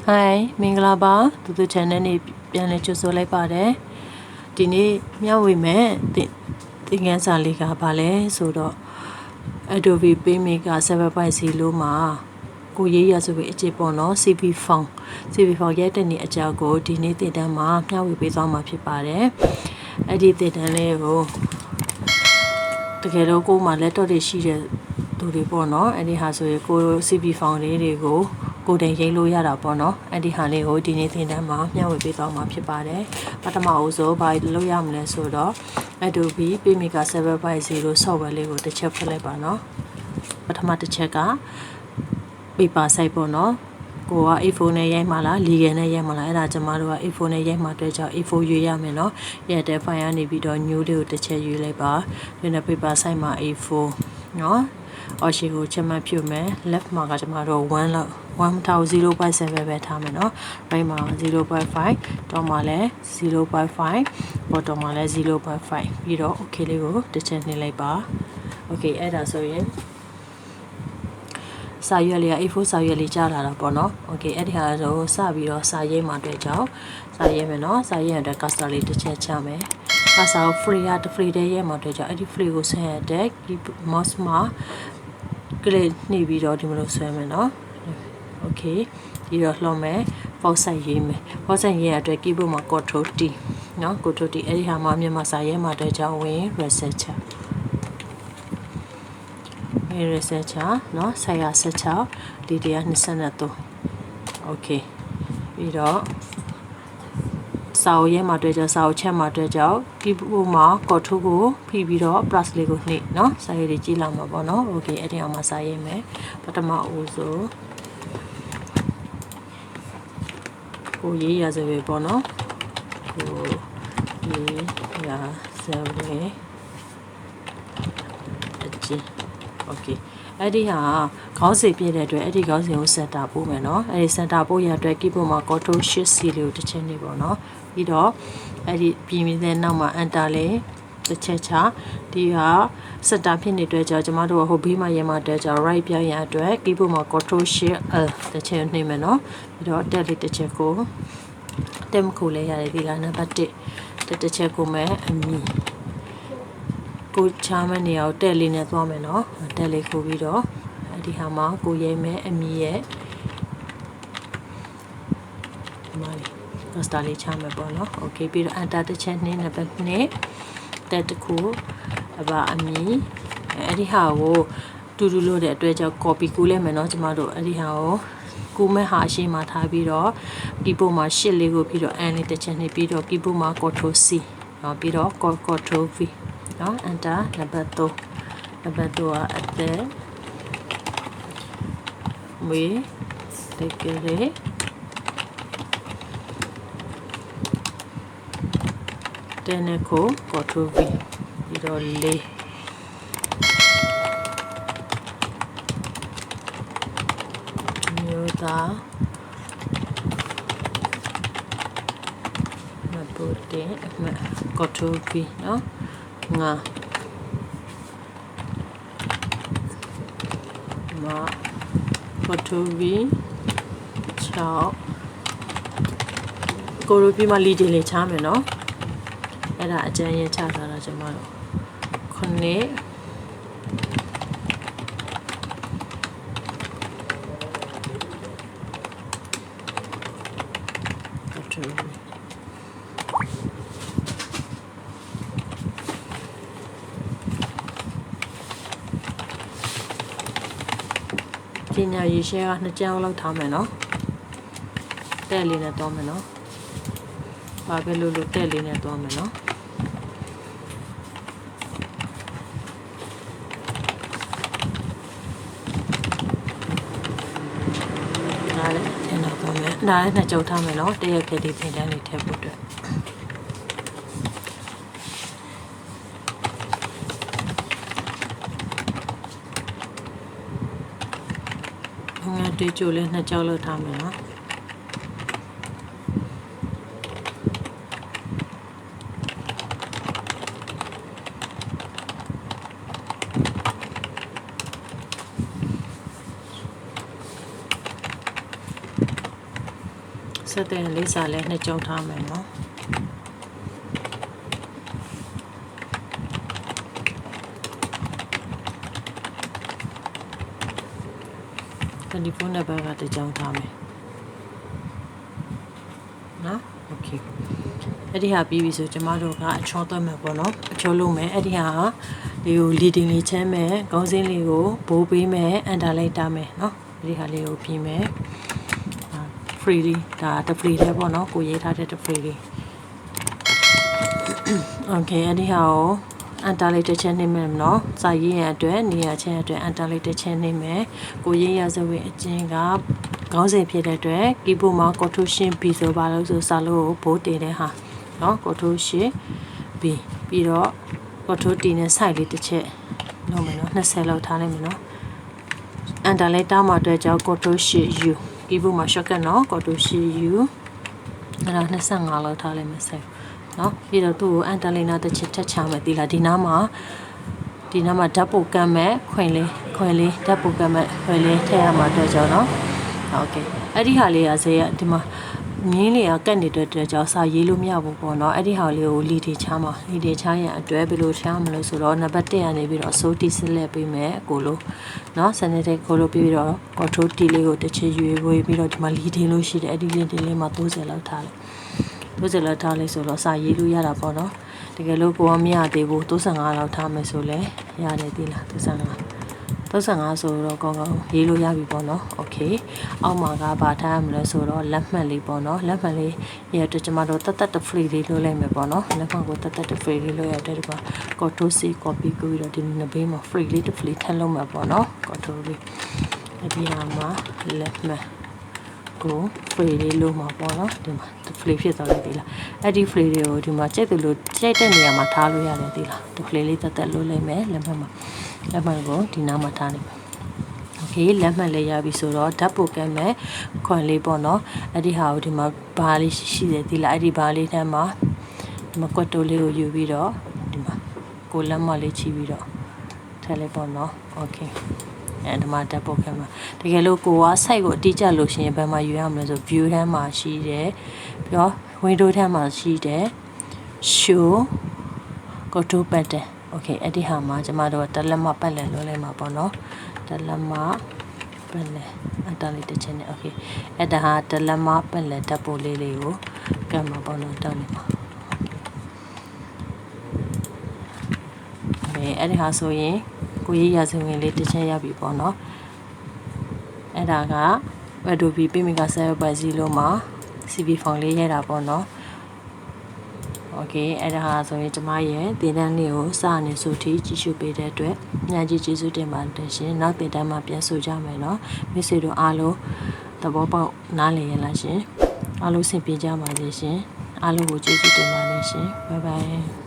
Hi မင်္ဂလာပါသူတို့ channel နေပြန်လဲကြိုဆိုလိုက်ပါတယ်ဒီနေ့မျှဝေမဲ့သင်ခန်းစာလေးကဘာလဲဆိုတော့ Adobe PageMaker 7.0 မှာကိုရေးရဆိုပြီးအခြေပေါ့နော် C.V From ရဲ့တနည်းအကြောင်းကိုဒီနေ့သင်တန်းမှာမျှဝေပေးသွားမှာဖြစ်ပါတယ်အဲ့ဒီသင်တန်းလေးကိုတကယ်တော့ကိုမှလက်တော့တွေရှိတဲ့သူတွေပေါ့နော်အဲ့ဒီဟာဆိုရင်ကို C.V From လေးတွေကိုကိုယ်တိုင်ရေးလို့ရတာပေါ့နော်အဲ့ဒီဟာလေးကိုဒီနေ့သင်တန်းမှာမျှဝေပေးသွားမှာဖြစ်ပါတယ်ပထမအဦးဆုံးဘာလုပ်ရမလဲဆိုတော့ Adobe PageMaker 7.0 software လေးကိုတစ်ချက်ဖွင့်လိုက်ပါနော်ပထမတစ်ချက်က paper size ပေါ့နော်ကိုက A4 နဲ့ရိုက်မှလား legal နဲ့ရိုက်မှလားအဲ့ဒါကျမတို့က A4 နဲ့ရိုက်မှအတွက်ကြောင့် A4 ရွေးရမယ်နော်ရတဲ့ file ကနေပြီးတော့ new လေးကိုတစ်ချက်ရွေးလိုက်ပါဒီနေ့ paper size မှာ A4 နော်အော်ရှီကိုချက်မှတ်ပြုမယ် left မှာကကျမတို့1လောက်1.0.7 ပဲထားမယ်နော် right မှာ 0.5 တော့မှာလည်း 0.5 bottom မှာလည်း 0.5 ပြီးတော့ okay လေးကိုတစ်ချက်နှိပ်လိုက်ပါ okay အဲ့ဒါဆိုရင်စာရွက်လေးက A4 စာရွက်လေးကြားလာတာပေါ့နော် okay အဲ့ဒီဟာဆိုစပြီးတော့စာရေးမှအတွက်ကြောင့်စာရေးမယ်နော်စာရေးရတဲ့ cursor လေးတစ်ချက်ချမယ် cursor ကို free ရ free တဲ့ရေးမှအတွက်ကြောင့်အဲ့ဒီ free ကိုဆက်ရတဲ့ mouse မှာ click နှိပ်ပြီးတော့ဒီလိုဆွဲမယ်နော် okay ပြီးတော့လှော်မယ် font size ရေးမယ် font size ရေးရတဲ့ keyboardမှာ Ctrl T နော် Ctrl T အဲ့ဒီဟာမှာမြန်မာစာရေးမှအတွက်ကြောင့်ဝင် researcher researcher နော်ဆရာ16ဒီတရား23 okay ပြီးတော့စာအုပ်ရဲမှာတွေ့ကြစာအုပ်ချက်မှာတွေ့ကြဒီပုံမှာ Ctrl ကိုဖိပြီးတော့ plus လေးကိုနှိပ်နော်စာရေးတွေကြီးလာမှာပေါ့နော် okay အဲ့ဒီအောင်မှာစာရေးမယ်ပထမအဦးဆုံးကိုရေးရစပဲပေါ့နော်ကိုရေးရစပဲအချင်း okay အဲ့ဒီဟာခေါင်းစဉ်ပြည့်တဲ့အတွက်အဲ့ဒီခေါင်းစဉ်ကို center ပို့မယ်နော်အဲ့ဒီ center ပို့ရအတွက် keyboardမှာ Ctrl Shift C လေးကိုတစ်ချက်နှိပ်ပေါ့နော်ပြီးတော့အဲ့ဒီပြင်ပြီးတဲ့နောက်မှာ enter လေးတစ်ချက်ချဒီဟာ center ဖြစ်နေတဲ့အတွက်ကျမတို့ကဟိုဘေးမှာရမှာအတွက်ကြောင့် right ပြောင်းရအတွက် keyboardမှာ Ctrl Shift L တစ်ချက်နှိပ်မယ်နော်ပြီးတော့ tab လေးတစ်ချက်ကိုတက်မခုလဲရတယ်ဒီလားနံပါတ်1တစ်ချက်ကိုမဲ့အမီကိုချားမနေအောင်တက်လေးနဲ့သွားမယ်နော်တက်လေးခိုးပြီးတော့ဒီဟာမှာကိုရဲမဲ့အမီရဲ့ဒီမှာတော့ star လေးချမယ်ပေါ့နော် okay ပြီးတော့ enter တစ်ချက်နှင်းနံပါတ်2တက်တစ်ခုအပါအမီအဲ့ဒီဟာကိုတူတူလို့တဲ့အတွက်ကြောင့် copy ကူးလိုက်မယ်နော်ကျမတို့အဲ့ဒီဟာကိုကူးမဲ့ဟာအရှိမှထားပြီးတော့ keyboard မှာ shift လေးကိုပြီးတော့ n လေးတစ်ချက်နှိပ်ပြီးတော့ keyboard မှာ Ctrl C နော်ပြီးတော့ Ctrl V နော် enter နံပါတ်3နံပါတ်3ကအသက်မွေးတကယ်လေတဲ့နဲ့ကို Ctrl V ပြီးတော့လေးမျိုးသားမပိုတဲ့ Ctrl V နော်ငါမCtrl V 6ကိုလိုပြီးမှလီဒီလေးချမယ်နော်အဲ့ဒါအကျဉ်းရချထားတာကျွန်မတို့ခုနှစ်ပညာရေးရှယ်က2ကြောင်းလောက်ထားမယ်နော်တဲ့လေးနဲ့တော့မယ်နော်ဘာပဲလို့တဲ့လေးနဲ့တော့မယ်နော်ဒါလည်းထင်တော့ပါမယ်ဒါလည်း2ကြောင်းထားမယ်နော်တရက်ခဲဒီသင်တန်းလေးထည့်ဖို့အတွက်တေးကြိုလဲ2ကြောက်လောက်ထားမယ်နော် ဆက်တဲ့လေးစားလဲနှစ်ကြုံထားမယ်နော်တယ်လီဖုန်းနံပါတ်ကတစ်ကြောင်းထားမယ်နော်โอเคအဲ့ဒီဟာပြီးပြီဆိုကျမတို့ကအချောသွက်မယ်ပေါ့နော်အချောလုပ်မယ်အဲ့ဒီဟာဒီကို leading လေးချမ်းမယ်ခေါင်းစင်းလေးကိုဘိုးပေးမယ်အန်တာလိုက်တာမယ်နော်အဲ့ဒီဟာလေးကိုပြင်မယ်free ဒါတ free တဲ့ပေါ့နော်ကိုရေးထားတဲ့တ free လေး okay အဲ့ဒီဟာကိုအန်တာလိုက်တစ်ချက်နေမယ်နော်စာရေးရအတွက်နေရာချင်းအတွက်အန်တာလိုက်တစ်ချက်နေမယ်ကိုရေးရစဝေးအကျဉ်းကခေါင်းစဉ်ဖြစ်တဲ့အတွက် keyboard မှာ Ctrl+Shift B ဆိုပါလို့ဆိုစာလို့ကိုဘိုးတင်တဲ့ဟာနော် Ctrl+Shift B ပြီးတော့ Ctrl+T နဲ့ site လေးတစ်ချက်လုပ်မယ်နော်20လောက်ထားလိုက်မယ်နော်အန်တာလိုက်တာမှာအတွက်ကြောင့် Ctrl+Shift U keyboard မှာ shortcut နော် Ctrl+Shift U အဲ့ဒါ25လောက်ထားလိုက်မယ်ဆက်နော်ပြီးတော့သူ့ကိုအန်တာလိုက်နာတစ်ချက်ထပ်ချမယ်ဒီလားဒီနားမှာဓာတ်ပုံကမ်းမဲ့ခွင်လေးဓာတ်ပုံကမ်းမဲ့ခွင်လေးထည့်ရမှာအတွက်ကြောင့်နော်โอเคအဲ့ဒီဟာလေးကဇေယဒီမှာငင်းလေးကကတ်နေတဲ့အတွက်ကြောင့်စာရေးလို့မရဘူးပေါ့နော်အဲ့ဒီဟာလေးကိုလီတီချားမှာလီတီချားရန်အတွက်ဘယ်လိုချားမလို့ဆိုတော့နံပါတ်1ကနေပြီးတော့အစိုးတီးဆက်လက်ပေးမယ်အကိုလို့နော်စနေတဲ့ကိုလို့ပြီးတော့ Ctrl+T လေးကိုတစ်ချက်ရွေးပြီးတော့ဒီမှာလီတီလို့ရှိတယ်အဲ့ဒီလီတီလေးမှာ30လောက်ထားလိုက်30လောက်ထားလိုက်ဆိုတော့စာရေးလို့ရတာပေါ့နော်တကယ်လို့ကိုကမရသေးဘူး35လောက်ထားမယ်ဆိုလဲရတယ်သေးလား35ဆိုတော့ကောင်းရေးလို့ရပြီပေါ့နော်โอเคအောက်မှာကဘာထားရမလဲဆိုတော့လက်မှတ်လေးပေါ့နော်လက်မှတ်လေးရတော့ကျမတို့တတ် free လေးလုပ်လိုက်မယ်ပေါ့နော်လက်မှတ်ကိုတတ် free လေးလုပ်ရတဲ့ဒီမှာ Ctrl+C copy ကိုပြီးတော့ဒီနဘေးမှာ free လေးတစ် free ထည့်လုပ်မှာပေါ့နော် Ctrl လေးအဒီဟာမှာလက်မှတ်ကို free လေးလုပ်မှာပေါ့နော်ဒီမှာ free ဖြစ်သွားတယ်ဒီလားအဲ့ဒီ free လေးကိုဒီမှာကြိုက်တယ်လို့ကြိုက်တဲ့နေရာမှာထားလို့ရတယ်ဒီလားဒီ free လေးတတ်လုပ်လိုက်မယ်လက်မှတ်မှာလက်မှတ်ကိုဒီနားမှာထားနေမယ်โอเคလက်မှတ်လေးရပြီဆိုတော့ဓာတ်ပုံကမ်းမဲ့ခွန်လေးပေါ့နော်အဲ့ဒီဟာကိုဒီမှာဘာလေးရှိတယ်ဒီလားအဲ့ဒီဘာလေးထဲမှာဒီမှာကွက်တိုလေးကိုယူပြီးတော့ဒီမှာကိုလက်မလေးချီပြီးတော့ထည့်လိုက်ပေါ့နော်โอเคအဲဒီမှာဓာတ်ပုံကမ်းမှာတကယ်လို့ကိုက site ကိုအတိအကျလို့ရှိရင်ဘယ်မှာယူရမလဲဆို view ထဲမှာရှိတယ်ပြီးတော့ window ထဲမှာရှိတယ် show control patternโอเคအဲ့ဒီဟာမှာကျမတို့တလက်မပတ်လည်လုပ်လိုက်မှာပေါ့နော်တလက်မပတ်လည်အတလေးတစ်ချက်နဲ့โอเคအဲ့ဒါဟာတလက်မပတ်လည်ဓာတ်ပုံလေးလေးကိုကပ်မှာပေါ့နော်တောင်းနေမှာအဲ့ဒီဟာဆိုရင်ကိုရေးရာဇဝင်လေးတစ်ချက်ရပြီပေါ့နော်အဲ့ဒါက Adobe PageMaker 7.0 မှာ C.V From လေးရတာပေါ့နော်โอเคအဲ့ဒါဟာဆိုရင်ကျမရဲ့သင်တန်းလေးကိုစနေဆိုထိကြည့်ရှုပေးတဲ့အတွက်အများကြီးကျေးဇူးတင်ပါတယ်ရှင်နောက်သင်တန်းမှာပြန်ဆိုကြမယ်เนาะမိတ်ဆွေတို့အားလုံးသဘောပေါက်နားလည်ရလားရှင်အားလုံးဆင်ပြေကြပါစေရှင်အားလုံးကိုကျေးဇူးတင်ပါတယ်ရှင်ဘိုင်ဘိုင်